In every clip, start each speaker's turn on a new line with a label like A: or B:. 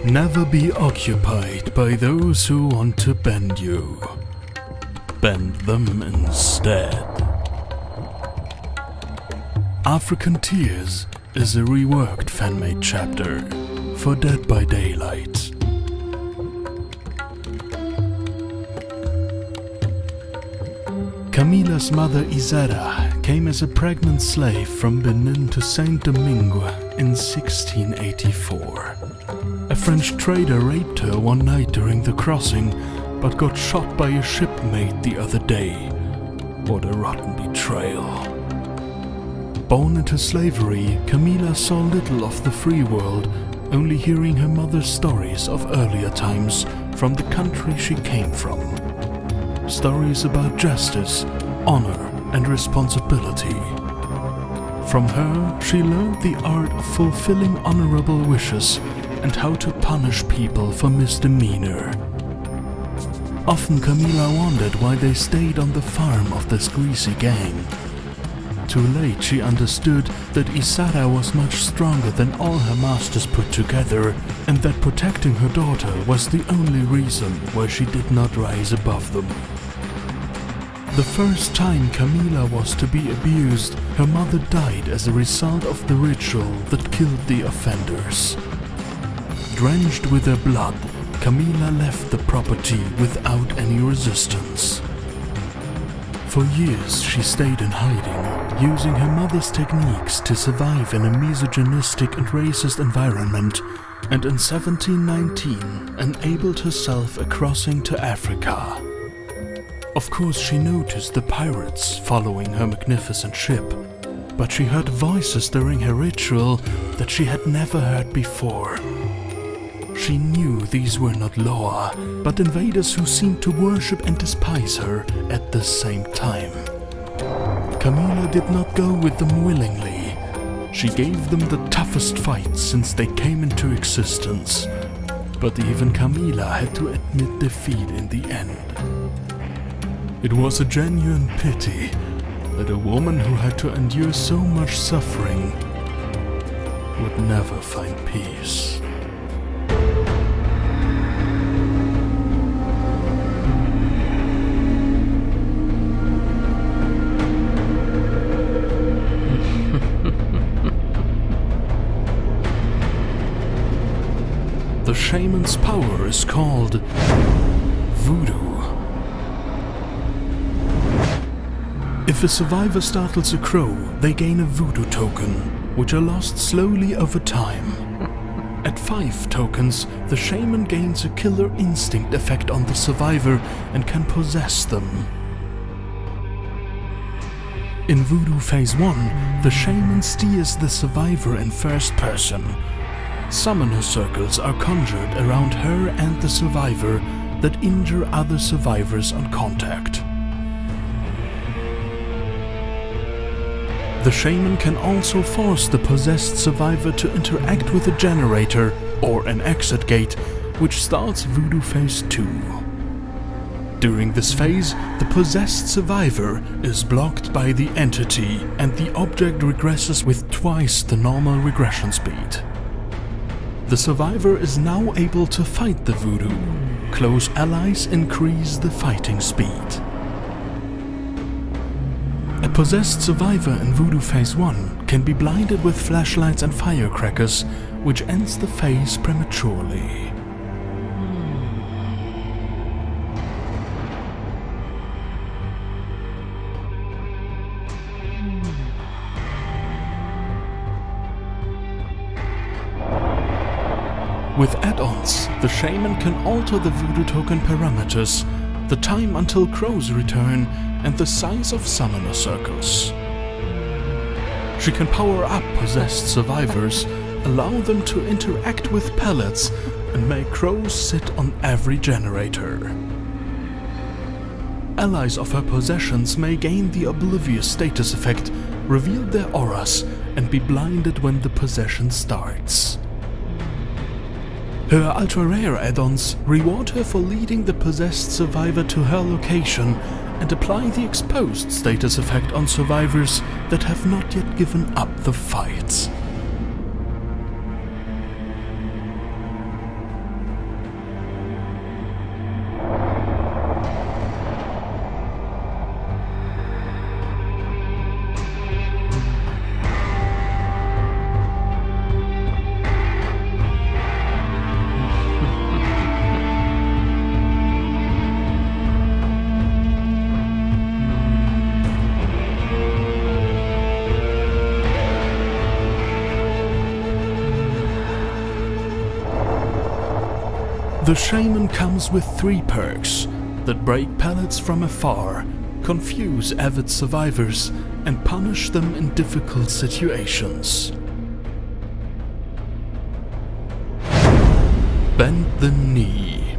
A: Never be occupied by those who want to bend you. Bend them instead. African Tears is a reworked fan-made chapter for Dead by Daylight. Camila's mother Izera came as a pregnant slave from Benin to Saint Domingue in 1684. A French trader raped her one night during the crossing, but got shot by a shipmate the other day. What a rotten betrayal. Born into slavery, Camila saw little of the free world, only hearing her mother's stories of earlier times from the country she came from. Stories about justice, honor, and responsibility. From her, she learned the art of fulfilling honorable wishes and how to punish people for misdemeanor. Often Camila wondered why they stayed on the farm of this greasy gang. Too late she understood that Isara was much stronger than all her masters put together, and that protecting her daughter was the only reason why she did not rise above them. The first time Camila was to be abused, her mother died as a result of the ritual that killed the offenders. Drenched with her blood, Camila left the property without any resistance. For years she stayed in hiding, using her mother's techniques to survive in a misogynistic and racist environment, and in 1719 enabled herself a crossing to Africa. Of course she noticed the pirates following her magnificent ship, but she heard voices during her ritual that she had never heard before. She knew these were not Loa, but invaders who seemed to worship and despise her at the same time. Camila did not go with them willingly. She gave them the toughest fights since they came into existence. But even Camila had to admit defeat in the end. It was a genuine pity that a woman who had to endure so much suffering would never find peace. The shaman's power is called Voodoo. If a survivor startles a crow, they gain a voodoo token, which are lost slowly over time. At 5 tokens, the shaman gains a killer instinct effect on the survivor and can possess them. In Voodoo Phase 1, the shaman steers the survivor in first person. Summoner circles are conjured around her and the survivor that injure other survivors on contact. The shaman can also force the possessed survivor to interact with a generator or an exit gate, which starts Voodoo Phase 2. During this phase, the possessed survivor is blocked by the entity and the object regresses with twice the normal regression speed. The survivor is now able to fight the voodoo. Close allies increase the fighting speed. A possessed survivor in Voodoo Phase 1 can be blinded with flashlights and firecrackers, which ends the phase prematurely. With add-ons, the shaman can alter the voodoo token parameters, the time until crows return, and the size of summoner circles. She can power up possessed survivors, allow them to interact with pellets, and make crows sit on every generator. Allies of her possessions may gain the oblivious status effect, reveal their auras, and be blinded when the possession starts. Her ultra-rare add-ons reward her for leading the possessed survivor to her location and apply the exposed status effect on survivors that have not yet given up the fight. The Shaman comes with 3 perks that break pellets from afar, confuse avid survivors, and punish them in difficult situations. Bend the Knee.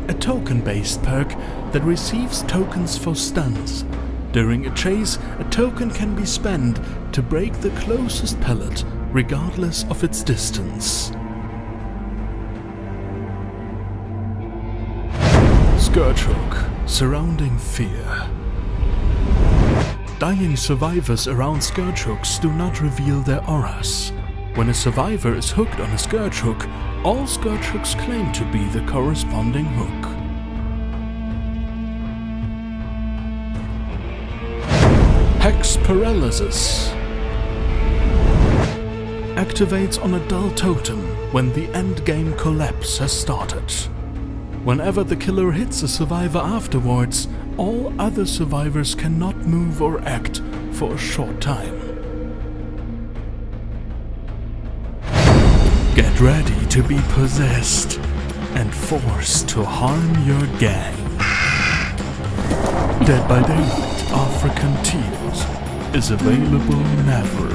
A: A token-based perk that receives tokens for stuns. During a chase, a token can be spent to break the closest pellet, regardless of its distance. Scourge Hook. Surrounding Fear. Dying survivors around Scourge Hooks do not reveal their auras. When a survivor is hooked on a Scourge Hook, all Scourge Hooks claim to be the corresponding hook. Hex Paralysis. Activates on a dull totem when the endgame collapse has started. Whenever the killer hits a survivor afterwards, all other survivors cannot move or act for a short time. Get ready to be possessed and forced to harm your gang. Dead by Daylight African Tears is available never.